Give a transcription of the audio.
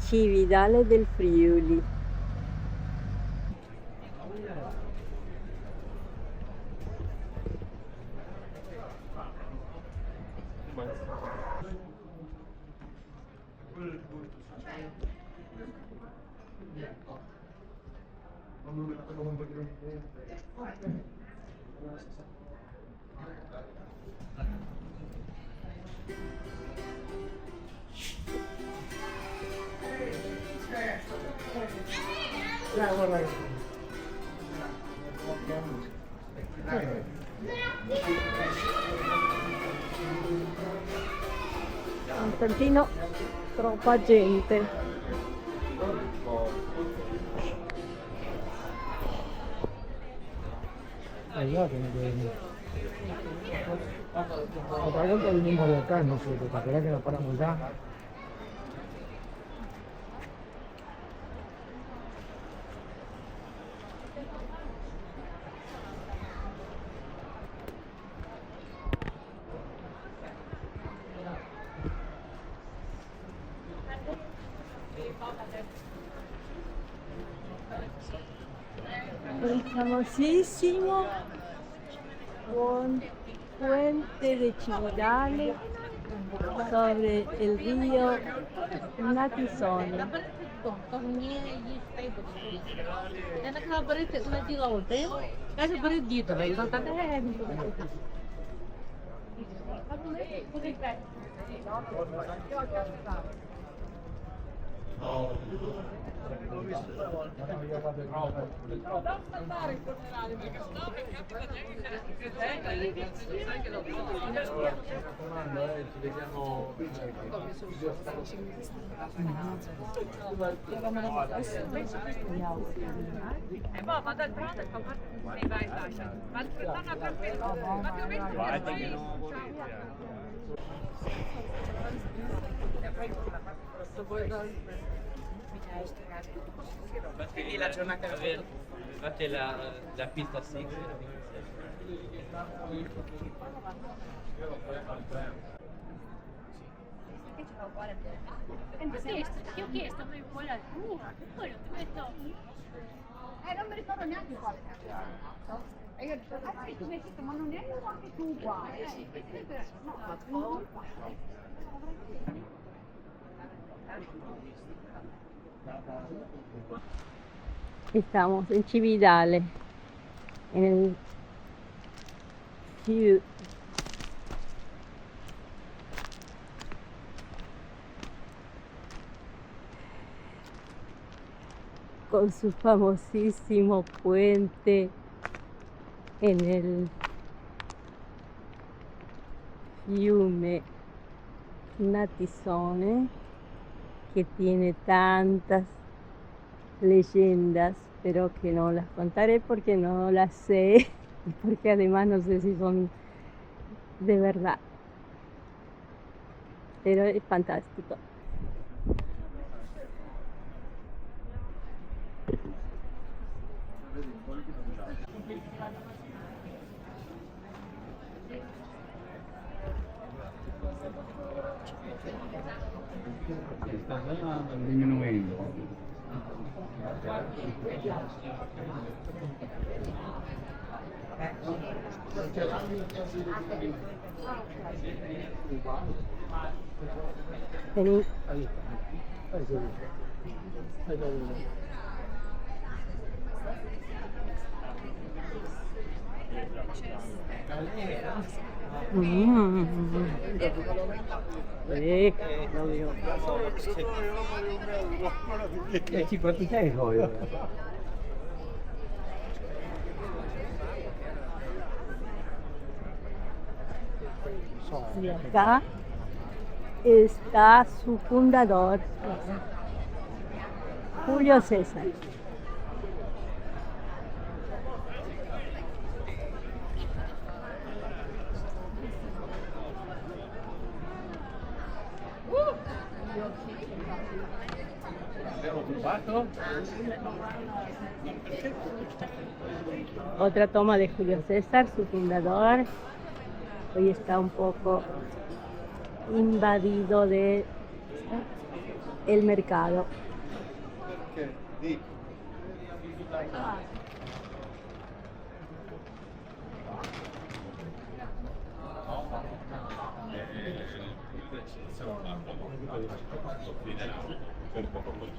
Cividale del Friuli. Un tantino troppa gente. Otra vez el mismo de acá, no sé, ¿te acuerdas que nos paramos ya? El famosísimo puente de Cividale sobre el río Natisone. Infatti la giornata verde, infatti la pista 6. Io ho chiesto poi poi ho detto non mi ricordo neanche quale cazzo. E io ho detto, sì, tu mi hai detto, ma non è anche tu uguale. No, Estamos en Cividale, en el con su famosísimo puente en el fiume Natisone, que tiene tantas leyendas, pero que no las contaré porque no las sé y porque además no sé si son de verdad, pero es fantástico. Sta diminuendo. Vení. Ahí está. Ahí se ve. Ahí lo veo. $56 hoy. Y acá está su fundador, Julio César. Otra toma de Julio César, su fundador. Hoy está un poco invadido de el mercado. Perché di per poco poi